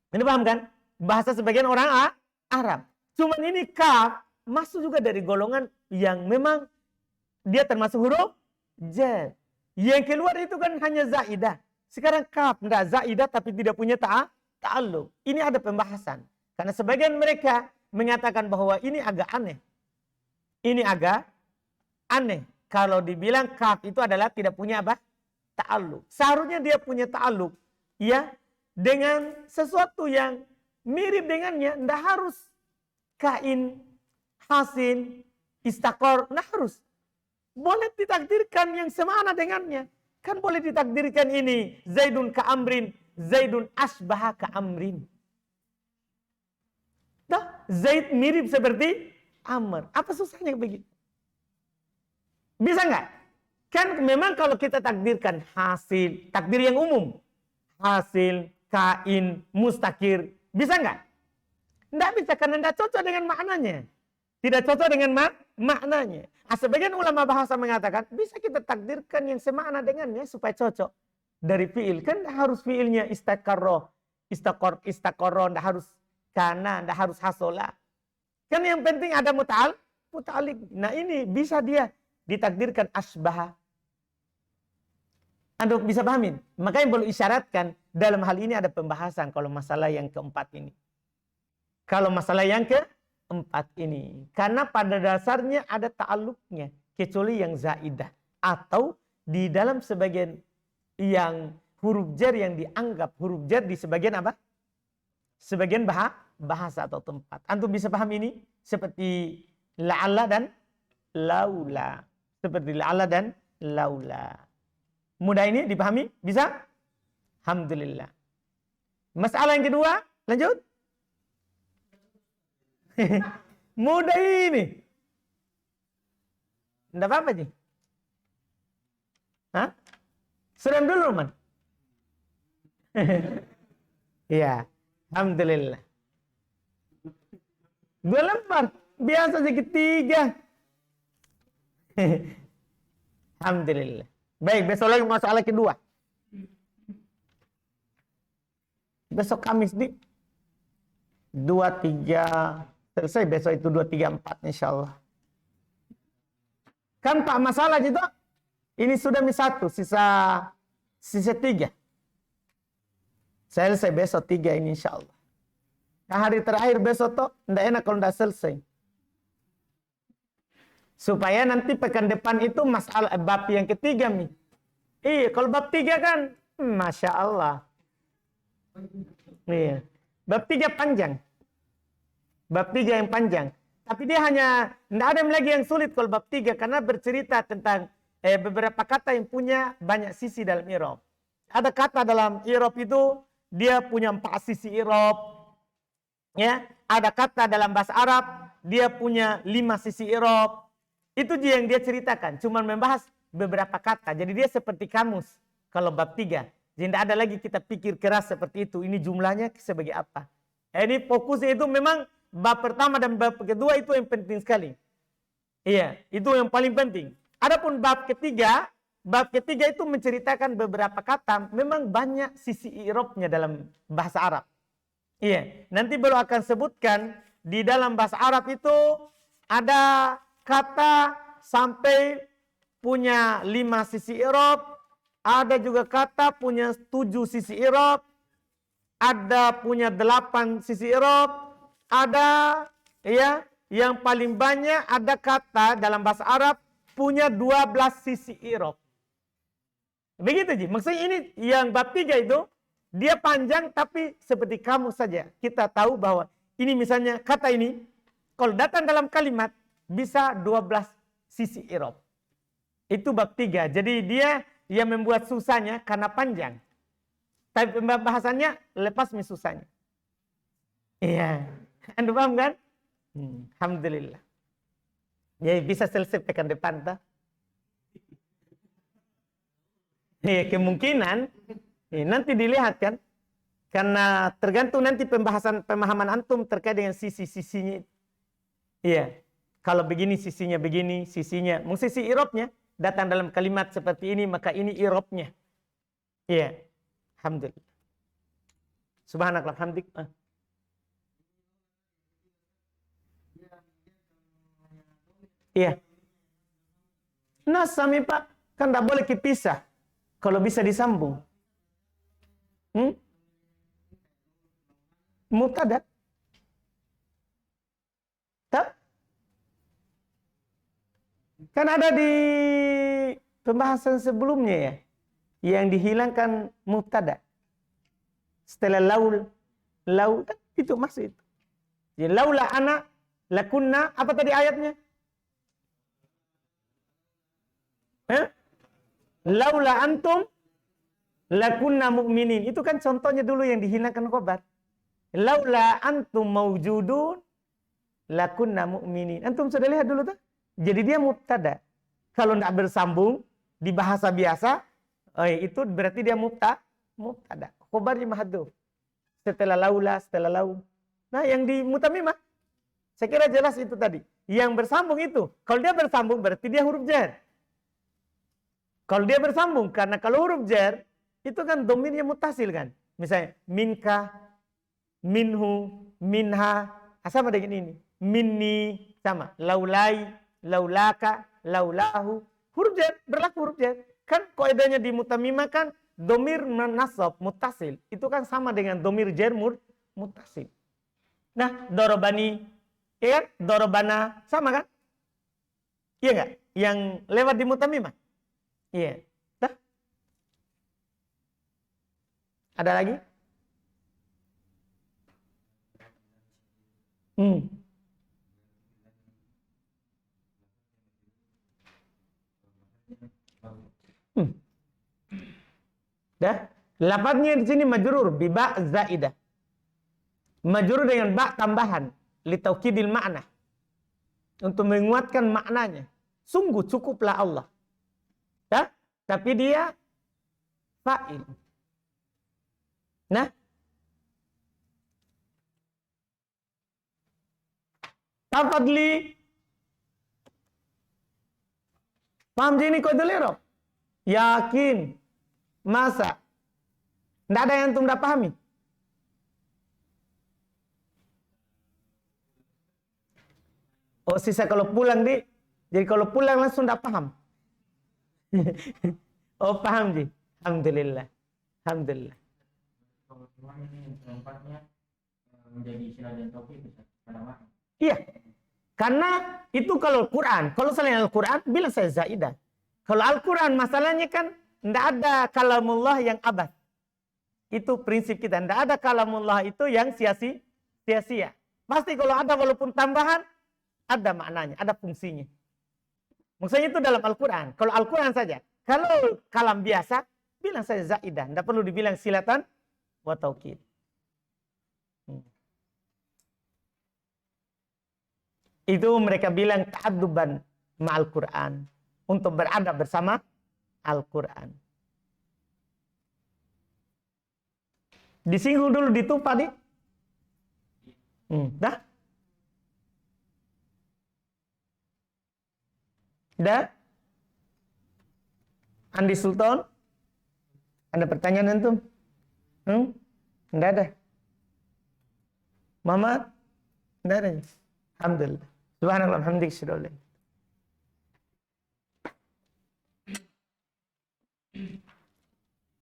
Ini paham kan? Bahasa sebagian orang Arab. Cuman ini kaf masuk juga dari golongan yang memang dia termasuk huruf jar. Yang keluar itu kan hanya zaidah. Sekarang kaf enggak zaidah tapi tidak punya ta'alluq. Ini ada pembahasan. Karena sebagian mereka mengatakan bahwa ini agak aneh. Ini agak aneh. Kalau dibilang kaf itu adalah tidak punya apa? Ta'alluq. Seharusnya dia punya ta'alluq ya dengan sesuatu yang mirip dengannya. Enggak harus kain, hasin, istakor, nah harus. Boleh ditakdirkan yang semana dengannya. Kan boleh ditakdirkan ini. Zaidun ka'amrin. Zaidun asbaha ka'amrin. Nah, Zaid mirip seperti Amr. Apa susahnya begitu? Bisa nggak? Kan memang kalau kita takdirkan hasil, takdir yang umum. Hasil, kain, mustakir. Bisa nggak? Nggak bisa karena nggak cocok dengan maknanya. Tidak cocok dengan maknanya. Sebagian ulama bahasa mengatakan bisa kita takdirkan yang semakna dengannya supaya cocok dari fiil. Kan harus fiilnya istakarroh, istakorroh, tidak harus kana, tidak harus hasola. Kan yang penting ada muta'alik. Nah ini bisa dia ditakdirkan asbah. Anda bisa pahamin? Makanya perlu isyaratkan dalam hal ini ada pembahasan kalau masalah yang keempat ini. Kalau masalah yang keempat ini. Karena pada dasarnya ada ta'alluqnya. Kecuali yang zaidah. Atau di dalam sebagian yang huruf jar yang dianggap huruf jar di sebagian apa? Sebagian bahasa atau tempat. Antum bisa paham ini? Seperti la'alla dan laula. Seperti la'alla dan laula. Mudah ini dipahami? Bisa? Alhamdulillah. Masalah yang kedua, lanjut. Mudah ini. Tidak apa-apa sih. Hah? Suram dulu, Man. Iya. Alhamdulillah. 2 lembar. Biasa segitiga. Alhamdulillah. Baik, besok lagi masalah kedua. Besok Kamis di 2, 3 selesai, besok itu 2, 3, 4 insya Allah. Kan Pak masalah gitu. Ini sudah satu, sisa 3. Selesai besok 3 ini insya Allah. Nah, hari terakhir besok toh, tidak enak kalau tidak selesai. Supaya nanti pekan depan itu masalah bab yang ketiga nih. Iya, kalau bab 3 kan, Masya Allah. Iya. Bab 3 panjang. Bab 3 yang panjang. Tapi dia hanya, tidak ada lagi yang sulit kalau bab 3. Karena bercerita tentang beberapa kata yang punya banyak sisi dalam i'rab. Ada kata dalam i'rab itu, dia punya 4 sisi i'rab. Ya, ada kata dalam bahasa Arab, dia punya 5 sisi i'rab. Itu dia yang dia ceritakan. Cuma membahas beberapa kata. Jadi dia seperti kamus. Kalau bab 3. Jadi tidak ada lagi kita pikir keras seperti itu. Ini jumlahnya sebagai apa. Ini fokusnya itu memang bab pertama dan bab kedua itu yang penting sekali. Iya, itu yang paling penting. Adapun bab ketiga itu menceritakan beberapa kata, memang banyak sisi i'rabnya dalam bahasa Arab. Iya, nanti baru akan sebutkan di dalam bahasa Arab itu ada kata sampai punya 5 sisi i'rab, ada juga kata punya 7 sisi i'rab, ada punya 8 sisi i'rab, ada ya yang paling banyak ada kata dalam bahasa Arab punya 12 sisi i'rab. Begitu Ji. Maksudnya ini yang bab 3 itu dia panjang tapi seperti kamu saja. Kita tahu bahwa ini misalnya kata ini kalau datang dalam kalimat bisa 12 sisi i'rab. Itu bab 3. Jadi dia yang membuat susahnya karena panjang. Tapi pembahasannya lepas susahnya. Iya. Anda paham kan? Alhamdulillah. Ya bisa selesai pekan depan tak? Ya kemungkinan nanti dilihat kan? Karena tergantung nanti pemahaman antum terkait dengan sisi-sisinya. Iya. Kalau begini sisinya begini, sisinya. Mungkin sisi i'rabnya datang dalam kalimat seperti ini, maka ini i'rabnya. Iya. Alhamdulillah. Subhanallah, alhamdulillah. Iya. Nah, sami Pak, kan tidak boleh dipisah. Kalau bisa disambung. Mubtada. Tak? Kan ada di pembahasan sebelumnya ya. Yang dihilangkan mubtada. Setelah lau kan itu maksud itu. Jadi laula ana lakunna, apa tadi ayatnya? Laula antum lakunna mu'minin. Itu kan contohnya dulu yang dihilangkan khobar. Laula antum mawjudun lakunna mu'minin. Antum sudah lihat dulu tuh? Jadi dia mubtada. Kalau tidak bersambung di bahasa biasa, itu berarti dia mubtada. Khobarnya mahdhuf. Setelah laula, setelah lau. Nah, yang di mutamimah, saya kira jelas itu tadi. Yang bersambung itu, kalau dia bersambung berarti dia huruf jar. Kalau dia bersambung, karena kalau huruf jar, itu kan domirnya mutasil kan. Misalnya, minka, minhu, minha, sama dengan ini. Minni, sama. Laulai, laulaka, laulahu. Huruf jar, berlaku huruf jar. Kan kaidahnya di mutamimah kan, domir nasab, mutasil. Itu kan sama dengan domir jar mutasil. Nah, dorobani, ya kan? Dorobana, sama kan? Iya nggak? Yang lewat di mutamimah. Iya. Dah. Ada lagi? Dah. Lafadznya di sini majrur bi ba zaidah. Majrur dengan ba tambahan li taukidil makna. Untuk menguatkan maknanya. Sungguh cukuplah Allah. Ya? Tapi dia fa'il. Nah, tafadli. Paham sini qaidul i'rab? Yakin. Masa? Tidak ada yang antum tidak pahami? Oh, sisa kalau pulang di. Jadi kalau pulang langsung tidak paham. Oh, paham Ji. Alhamdulillah. Alhamdulillah. Menjadi istilah dan tauhid iya. Karena itu kalau Quran, kalau selain Al-Quran bilang saya zaidah. Kalau Al-Quran masalahnya kan tidak ada kalamullah yang abad. Itu prinsip kita. Tidak ada kalamullah itu yang sia-sia. Pasti kalau ada walaupun tambahan ada maknanya, ada fungsinya. Maksudnya itu dalam Al-Quran. Kalau Al-Quran saja. Kalau kalam biasa, bilang saja zaidah. Tidak perlu dibilang silatan wa taukid. Itu mereka bilang ta'adduban ma'al Quran. Untuk beradab bersama Al-Quran. Disinggung dulu ditumpah nih. Dah? Dah? Andi Sultan? Ada pertanyaan antum? Enggak ada. Muhammad? Enggak ada. Alhamdulillah. Subhanallah, alhamdulillah.